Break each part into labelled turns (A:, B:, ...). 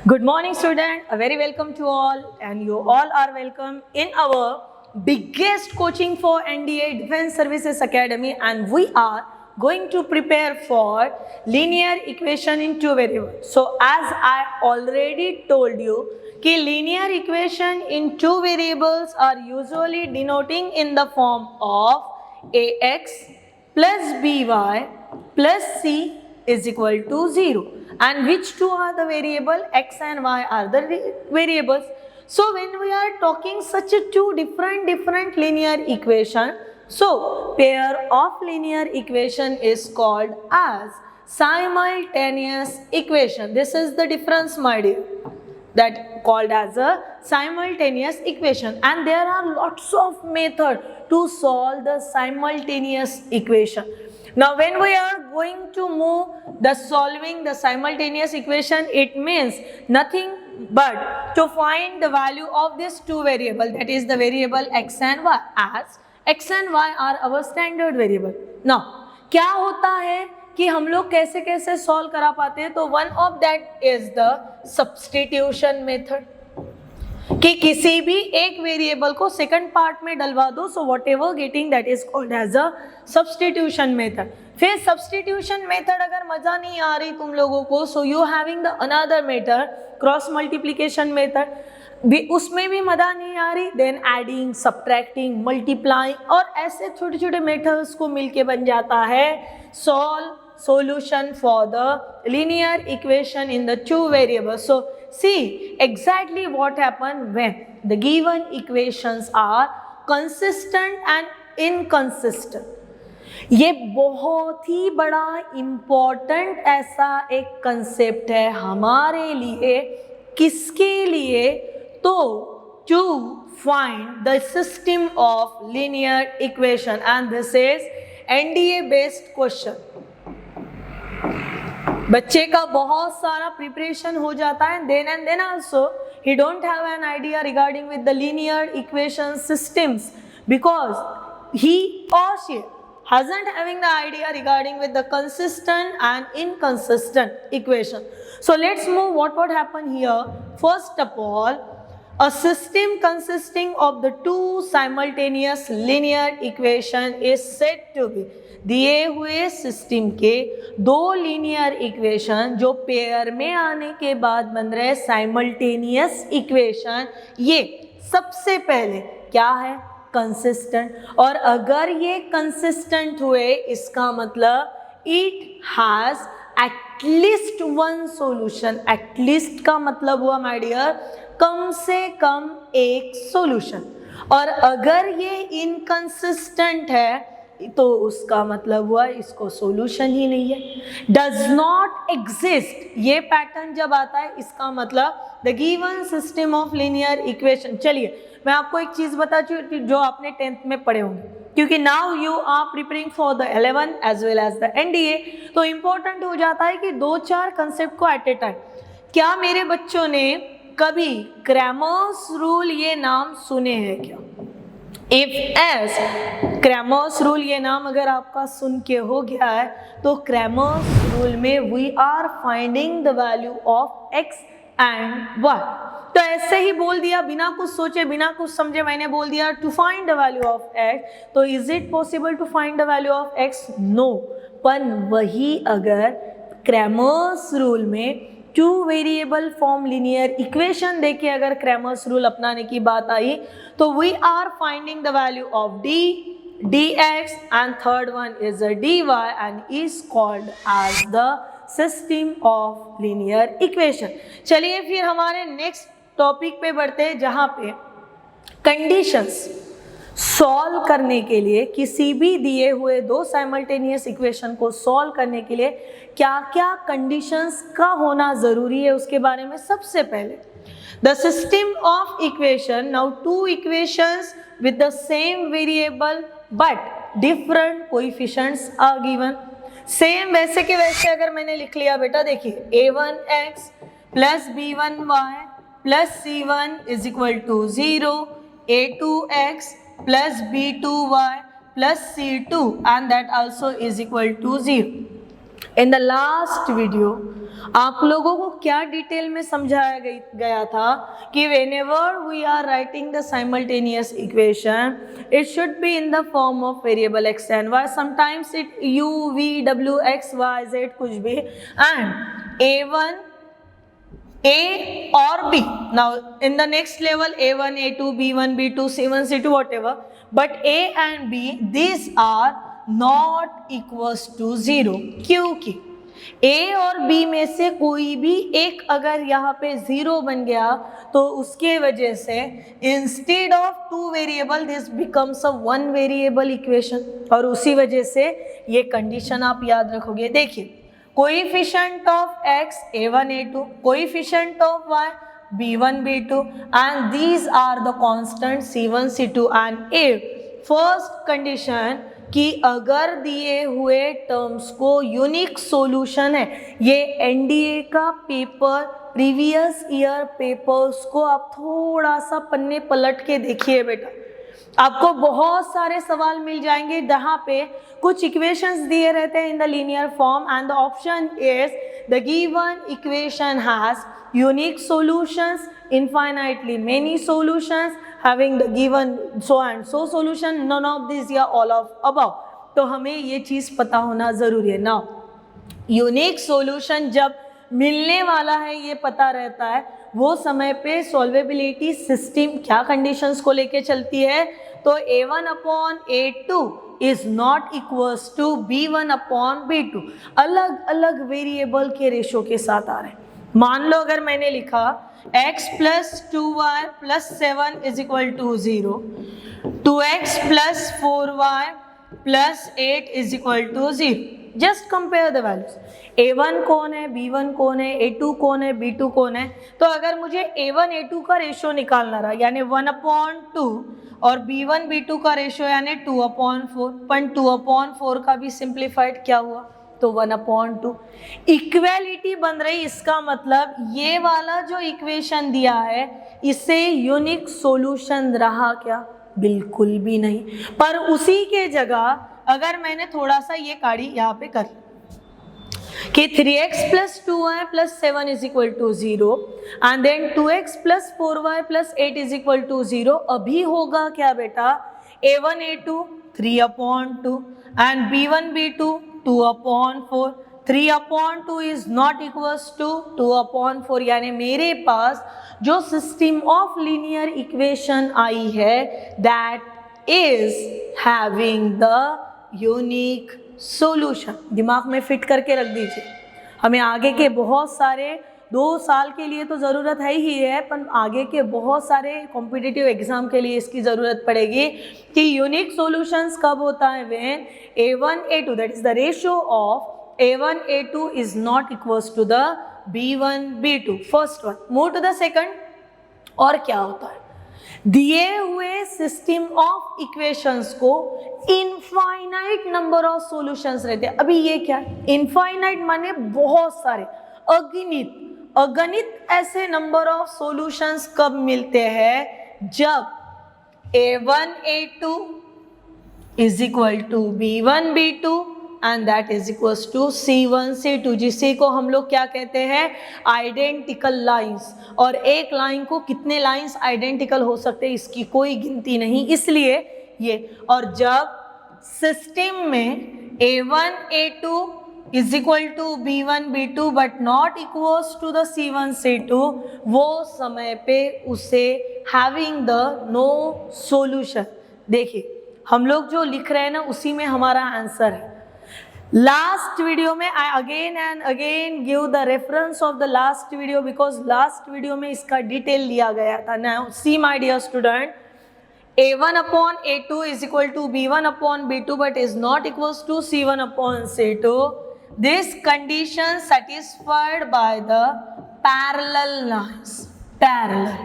A: Good morning, student. A very welcome to all, and you all are welcome in our biggest coaching for NDA Defense Services Academy, and we are going to prepare for linear equation in two variables. So, as I already told you, कि linear equation in two variables are usually denoting in the form of ax plus by plus c is equal to 0. And which two are the variable? X and y are the variables. So when we are talking such a two different linear equation, so pair of linear equation is called as simultaneous equation. This is the difference, my dear, that called as a simultaneous equation, and there are lots of methods to solve the simultaneous equation. Now when we are going to move the solving the simultaneous equation, it means nothing but to find the value of these two variables, that is the variable x and y, as x and y are our standard variable. Now क्या होता है कि हम लोग कैसे कैसे solve करा पाते हैं, तो one of that is the substitution method, कि किसी भी एक वेरिएबल को सेकंड पार्ट में डलवा दो, so whatever getting that is called as a substitution method. फिर सब्स्टिट्यूशन मेथड अगर मजा नहीं आ रही तुम लोगों को, so you having the another method cross multiplication method, उसमें भी मजा नहीं आ रही, देन एडिंग, सब्ट्रैक्टिंग, मल्टीप्लाइंग, और ऐसे छोटे छोटे मेथड्स को मिलके बन जाता है solution for the linear equation in the two variables. So see exactly what happens when the given equations are consistent and inconsistent. ये बहुत ही बड़ा इम्पोर्टेंट ऐसा एक कंसेप्ट है हमारे लिए. किसके लिए? तो to find the system of linear equation, and this is NDA based question. बच्चे का बहुत सारा प्रिपरेशन हो जाता है, then and then also he don't have an idea regarding with the linear equation systems, because he or she hasn't having the idea regarding with the consistent and inconsistent equation. So let's move what would happen here. First of all, a system consisting of the two simultaneous linear equation is said to be, दिए हुए system के दो linear equation जो pair में आने के बाद बन रहे साइमल्टेनियस इक्वेशन, ये सबसे पहले क्या है? कंसिस्टेंट. और अगर ये कंसिस्टेंट हुए, इसका मतलब it has at least one solution. At least का मतलब हुआ माय डियर कम से कम एक सॉल्यूशन. और अगर ये इनकंसिस्टेंट है तो उसका मतलब हुआ इसको सॉल्यूशन ही नहीं है. डज नॉट एग्जिस्ट, ये पैटर्न जब आता है इसका मतलब the given system of linear equation. चलिए मैं आपको एक चीज बता चुकी जो आपने 10th में पढ़े होंगे, क्योंकि now you are preparing for the 11th as well as the NDA, तो इम्पोर्टेंट हो जाता है कि 2-4 कंसेप्ट को एट ए टाइम. क्या मेरे बच्चों ने कभी क्रैमर्स रूल ये नाम सुने हैं क्या? इफ एस क्रैमर्स रूल ये नाम अगर आपका सुन के हो गया है, तो क्रैमर्स रूल में we are finding the value of x and y. तो ऐसे ही बोल दिया, बिना कुछ सोचे बिना कुछ समझे मैंने बोल दिया to find the value of X. तो is it possible to find the value of X? No. पर वही अगर क्रैमर्स रूल में two variable form linear equation देके अगर क्रैमर्स रूल अपनाने की बात आई, तो we are finding the value of D, dx, and third one is a dy, and is called as the system of linear equation. चलिए फिर हमारे नेक्स्ट टॉपिक पे बढ़ते हैं, जहाँ पे कंडीशंस सॉल्व करने के लिए, किसी भी दिए हुए दो साइमल्टेनियस इक्वेशन को सॉल्व करने के लिए क्या क्या कंडीशंस का होना ज़रूरी है, उसके बारे में. सबसे पहले the system of equation. Now two equations with the same variable but different coefficients are given. Same वैसे के वैसे अगर मैंने लिख लिया बेटा, देखिए a1x plus b1y plus c1 is equal to 0, a2x plus b2y plus c2, and that also is equal to 0. In the last video आप लोगों को क्या डिटेल में समझाया गया था कि whenever we are writing the simultaneous equation, it should be in the form of variable x and y. Sometimes it u, v, w, x, y, z कुछ भी, and a1, a or b. Now in the next level a1, a2, b1, b2, c1, c2, whatever. But a and b, these are not equals to 0. क्योंकि A और B में से कोई भी एक अगर यहाँ पे 0 बन गया तो उसके वजह से instead of 2 variable this becomes a 1 variable equation, और उसी वजह से ये कंडीशन आप याद रखोगे. देखिए, coefficient of x a1 a2, coefficient of y b1 b2, and these are the constant c1 c2. and if first condition कि अगर दिए हुए टर्म्स को यूनिक सॉल्यूशन है, ये एनडीए का पेपर, प्रीवियस ईयर पेपर्स को आप थोड़ा सा पन्ने पलट के देखिए बेटा, आपको बहुत सारे सवाल मिल जाएंगे जहाँ पे कुछ इक्वेशंस दिए रहते हैं in the linear form, and the option is the given equation has unique solutions, infinitely many solutions, having the given so and so solution, none of these या all of above. तो हमें ये चीज़ पता होना ज़रूरी है. नाउ यूनिक सॉल्यूशन जब मिलने वाला है ये पता रहता है, वो समय पे सॉल्वेबिलिटी सिस्टम क्या कंडीशंस को लेके चलती है, तो a1 upon a2 is not equals to b1 upon b2. अलग अलग वेरिएबल के रेशो के साथ आ रहे हैं. मान लो अगर मैंने लिखा x plus 2y plus 7 is equal to 0, 2x plus 4y plus 8 is equal to 0. Just compare the values. a1 कौन है, b1 कौन है, a2 कौन है, b2 कौन है. तो अगर मुझे a1 a2 का रेशो निकालना रहा यानी 1/2 और b1 b2 का रेशो यानी 2/4, पर 2/4 का भी सिंप्लीफाइड क्या हुआ, तो 1/2. इक्वेलिटी बन रही, इसका मतलब ये वाला जो इक्वेशन दिया है इसे यूनिक सॉल्यूशन रहा क्या, बिल्कुल भी नहीं. पर उसी के जगह अगर मैंने थोड़ा सा ये काढ़ी यहाँ पे कर कि 3x plus 2y plus 7 is equal to 0 and then 2x plus 4y plus 8 is equal to 0, अभी होगा क्या बेटा, a1 a2 3/2 and b1 b2 2/4. 3/2 is not equals to 2/4, यानी मेरे पास जो सिस्टम ऑफ लीनियर इक्वेशन आई है that is having the unique solution. दिमाग में फिट करके रख दीजिए. हमें आगे के बहुत सारे 2 साल के लिए तो ज़रूरत है ही है, पर आगे के बहुत सारे कॉम्पिटिटिव एग्जाम के लिए इसकी ज़रूरत पड़ेगी कि यूनिक सॉल्यूशंस कब होता है, when a1 a2 that is the ratio of a1 a2 is not equals to the b1 b2. First one. Move to the second. और क्या होता है, दिए हुए सिस्टम ऑफ इक्वेशंस को इनफाइनाइट नंबर ऑफ सॉल्यूशंस रहते हैं. अभी ये क्या है, इनफाइनाइट माने बहुत सारे, अगणित ऐसे नंबर ऑफ सॉल्यूशंस कब मिलते हैं, जब a1 a2 is equal to b1 b2 and that is equals to c1 c2, जिसे को हम लोग क्या कहते हैं, आइडेंटिकल लाइंस. और एक लाइन को कितने लाइंस आइडेंटिकल हो सकते हैं इसकी कोई गिनती नहीं, इसलिए ये. और जब सिस्टम में a1 a2 is equal to b1 b2 but not equals to the c1 c2, वो समय पे उसे हैविंग द नो सॉल्यूशन. देखिए हम लोग जो लिख रहे हैं ना उसी में हमारा आंसर है. लास्ट वीडियो में I again and again give the reference of the last video because last video में इसका डिटेल दिया गया था. Now see my dear student, a1 upon a2 is equal to b1 upon b2 but is not equals to c1 upon c2. This condition satisfied by the parallel lines. Parallel.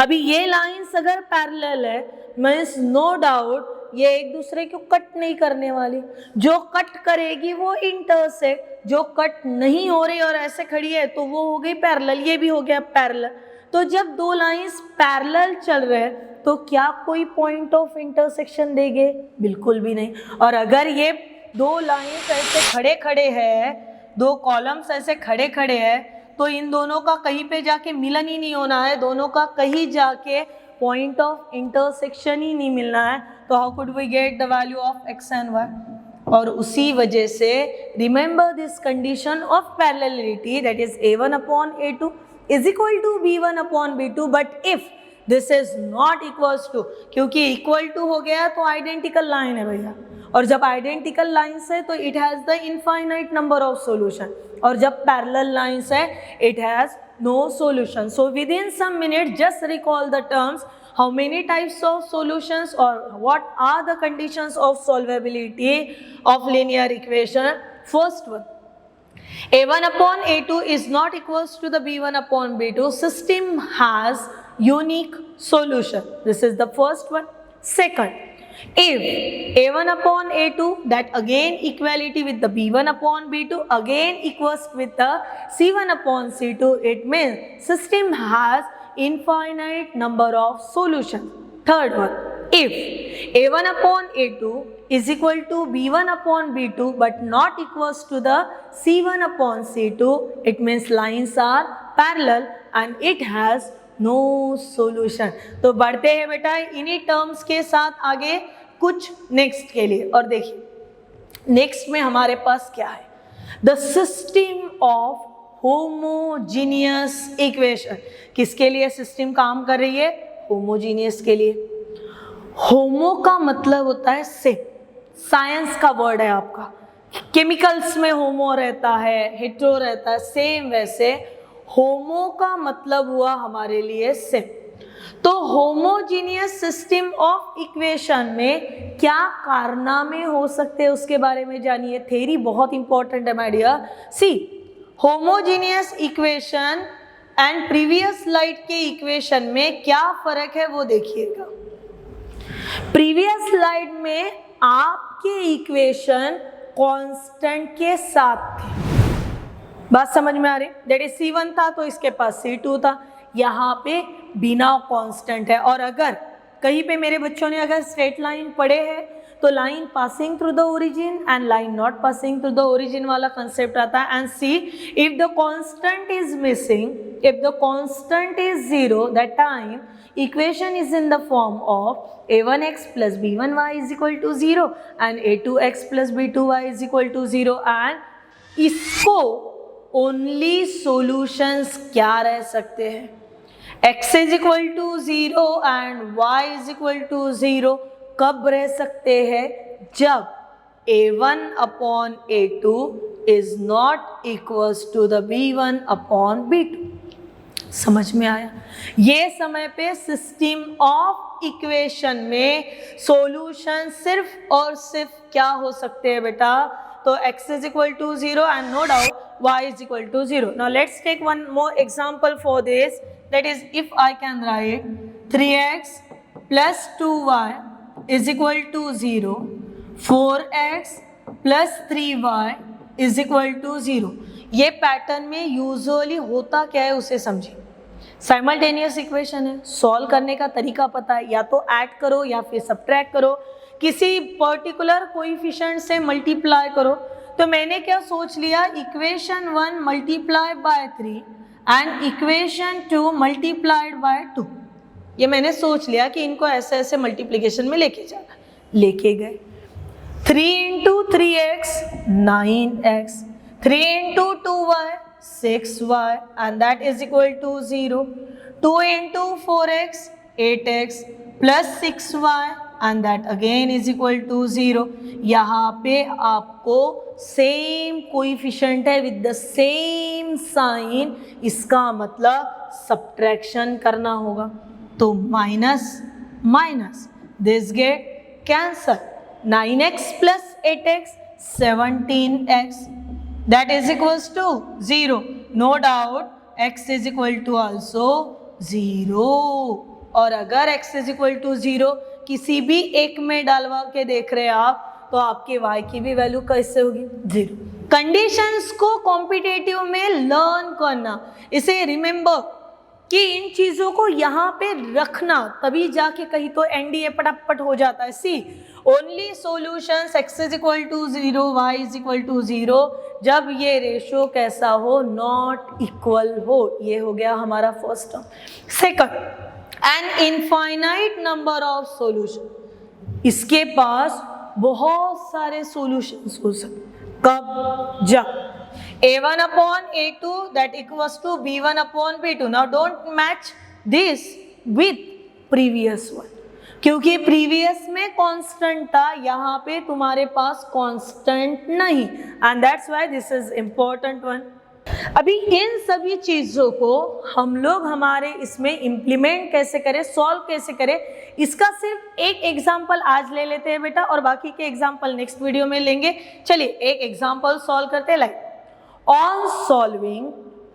A: अभी ये lines अगर parallel है means no doubt ये एक दूसरे को cut नहीं करने वाली. जो कट करेगी वो इंटरसेक्ट, जो कट नहीं हो रही और ऐसे खड़ी है तो वो हो गई पैरेलल, ये भी हो गया पैरेलल. तो जब दो लाइंस पैरेलल चल रहे हैं तो क्या कोई पॉइंट ऑफ इंटरसेक्शन देंगे, बिल्कुल भी नहीं. और अगर ये दो लाइंस ऐसे खड़े खड़े हैं दो कॉलम्स ऐसे खड़े खड़े हैं, तो इन दोनों का कहीं पे जाके मिलन ही नहीं होना है, दोनों का कहीं जाके पॉइंट ऑफ इंटरसेक्शन ही नहीं मिलना है. तो how could we get the value of x and y? और उसी वजह से remember this condition of parallelity, that is a1 upon a2 is equal to b1 upon b2, but if this is not equals to, क्योंकि equal to हो गया तो identical line है भैया, और जब आइडेंटिकल लाइन्स है तो it has the infinite number of solution, और जब पैरेलल लाइन्स है it has no solution. So within some minute just recall the terms, how many types of solutions or what are the conditions of solvability of linear equation. First one, a1 upon a2 is not equals to the b1 upon b2. System has unique solution. This is the first one. Second, if a1 upon a2, that again equality with the b1 upon b2 again equals with the c1 upon c2, it means system has infinite number of solutions. Third one, if a1 upon a2 is equal to b1 upon b2 but not equals to the c1 upon c2, it means lines are parallel and it has no solution. तो बढ़ते हैं बेटा इन्हीं terms के साथ आगे कुछ next के लिए, और देखिए नेक्स्ट में हमारे पास क्या है, the system of homogeneous equation. किसके लिए सिस्टम काम कर रही है? होमोजीनियस के लिए. होमो का मतलब होता है सेम, साइंस का वर्ड है आपका. केमिकल्स में होमो रहता है, हेटेरो रहता है, सेम वैसे होमो का मतलब हुआ हमारे लिए सेम. तो होमोजीनियस सिस्टम ऑफ इक्वेशन में क्या कारनामे हो सकते हैं उसके बारे में जानिए. थ्योरी बहुत इंपॉर्टेंट है my dear. See, homogeneous equation and previous slide के इक्वेशन में क्या फर्क है वो देखिएगा. प्रीवियस स्लाइड में आपके इक्वेशन कांस्टेंट के साथ थे, बात समझ में आ रही. दैट इज C1 था तो इसके पास C2 था, यहाँ पे बिना कांस्टेंट है. और अगर कहीं पे मेरे बच्चों ने अगर स्ट्रेट लाइन पढ़े हैं तो line passing through the origin and line not passing through the origin वाला कंसेप्ट आता है. And see, if the constant is missing, if the constant is zero, that time equation is in the form of a1x plus b1y is equal to 0 and a2x plus b2y is equal to 0. And इसको only solutions क्या रह सकते हैं? x is equal to 0 and y is equal to 0 कब रह सकते हैं? जब a1 upon a2 is not equals to the b1 upon b2. समझ में आया? ये समय पे सिस्टम ऑफ इक्वेशन में सॉल्यूशन सिर्फ और सिर्फ क्या हो सकते हैं बेटा? तो x is equal to 0 and no doubt y is equal to 0. Now let's take one more example for this. That is, if I can write 3x plus 2y is equal to 0, 4x plus 3y is equal to 0. ये pattern में usually होता क्या है उसे समझिए. Simultaneous equation है, solve करने का तरीका पता है, या तो ऐड करो या फिर सब्ट्रैक्ट करो, किसी पर्टिकुलर कोएफिशिएंट से मल्टीप्लाई करो. तो मैंने क्या सोच लिया, equation 1 multiply by 3 and equation 2 multiplied by 2. ये मैंने सोच लिया कि इनको ऐसे ऐसे मल्टीप्लिकेशन में लेके जाना. लेके गए. 3 into 3x 9x, 3 into 2y 6y and that is equal to 0. 2 into 4x 8x plus 6y and that again is equal to 0. यहाँ पे आपको सेम कोएफिशिएंट है विद द सेम साइन, इसका मतलब सब्ट्रैक्शन करना होगा. तो minus minus this get cancel. 9x plus 8x 17x that is equals to 0. No doubt x is equal to also 0. और अगर x is equal to 0 किसी भी एक में डालवा के देख रहे हैं आप, तो आपके y की भी वैल्यू कैसे होगी? 0. कंडीशंस को कॉम्पिटिटिव में लर्न करना, इसे रिमेंबर कि इन चीजों को यहाँ पे रखना, तभी जाके कहीं तो एनडीए पटापट हो जाता है। See only solutions x is equal to 0, y is equal to 0 जब ये रेशियो कैसा हो, नॉट इक्वल हो। ये हो गया हमारा first term. Second, an infinite number of solution, इसके पास बहुत सारे सॉल्यूशंस हो सकते। कब? जब a1 upon a2 that equals to b1 upon b2. Now don't match this with previous one, क्योंकि प्रीवियस में कांस्टेंट था, यहाँ पे तुम्हारे पास कांस्टेंट नहीं, and that's why this is important one. अभी इन सभी चीजों को हम लोग हमारे इसमें इम्प्लीमेंट कैसे करें, सॉल्व कैसे करें, इसका सिर्फ एक एग्जांपल आज ले लेते हैं बेटा, और बाकी के एग्जांपल नेक्स्ट वीडियो में लेंगे। चलिए एक एग्जांपल सॉल्व करते हैं। Like on solving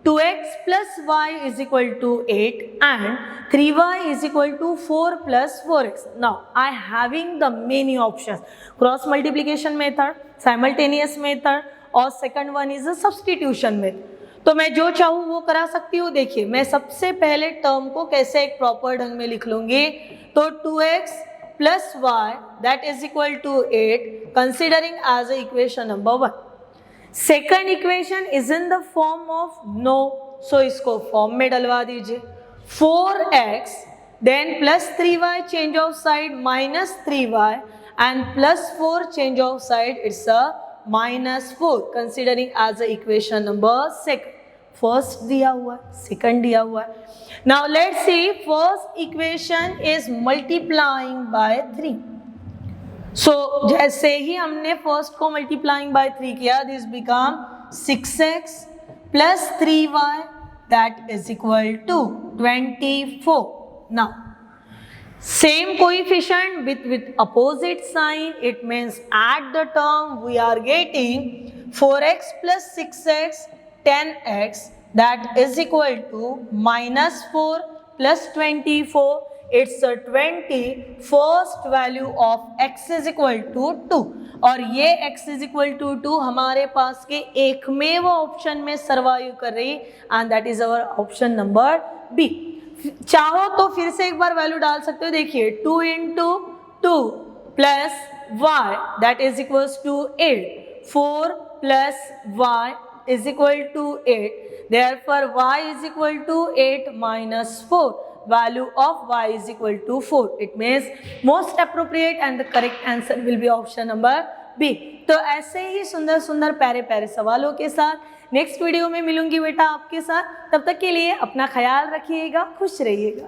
A: 2x plus y is equal to 8 and 3y is equal to 4 plus 4x. Now I having the many options, cross multiplication method, simultaneous method और second one is a substitution method. तो मैं जो चाहूँ वो करा सकती हूँ। देखिए मैं सबसे पहले टर्म को कैसे एक प्रॉपर ढंग में लिख लूंगी, तो 2x plus y that is equal to 8 considering as a equation number 1. Second equation is in the form of no, so इसको फॉर्म में डलवा दीजिए। 4x then plus 3y change of side minus 3y and plus 4 change of side, it's a -4 considering as a equation number second. First दिया हुआ है, second दिया हुआ है। Now let's see, first equation is multiplying by 3। So जैसे ही हमने first को मल्टीप्लाइंग बाय 3 किया, this become 6x plus 3y that is equal to 24। Now same coefficient with opposite sign, it means at the term we are getting 4x plus 6x 10x that is equal to -4 plus 24, it's a 20, first value of x is equal to 2, और ये x is equal to 2 हमारे पास के एकमेव option में survive कर रही, and that is our option number B. चाहो तो फिर से एक बार वैल्यू डाल सकते हो। देखिए 2 into 2 plus y that is equals to 8, 4 plus y is equal to 8, therefore y is equal to 8 minus 4, value of y is equal to 4. It means most appropriate and the correct answer will be option number B. तो ऐसे ही सुंदर सुंदर प्यारे प्यारे सवालों के साथ next video में मिलूंगी बेटा आपके साथ। तब तक के लिए अपना ख्याल रखिएगा, खुश रहिएगा।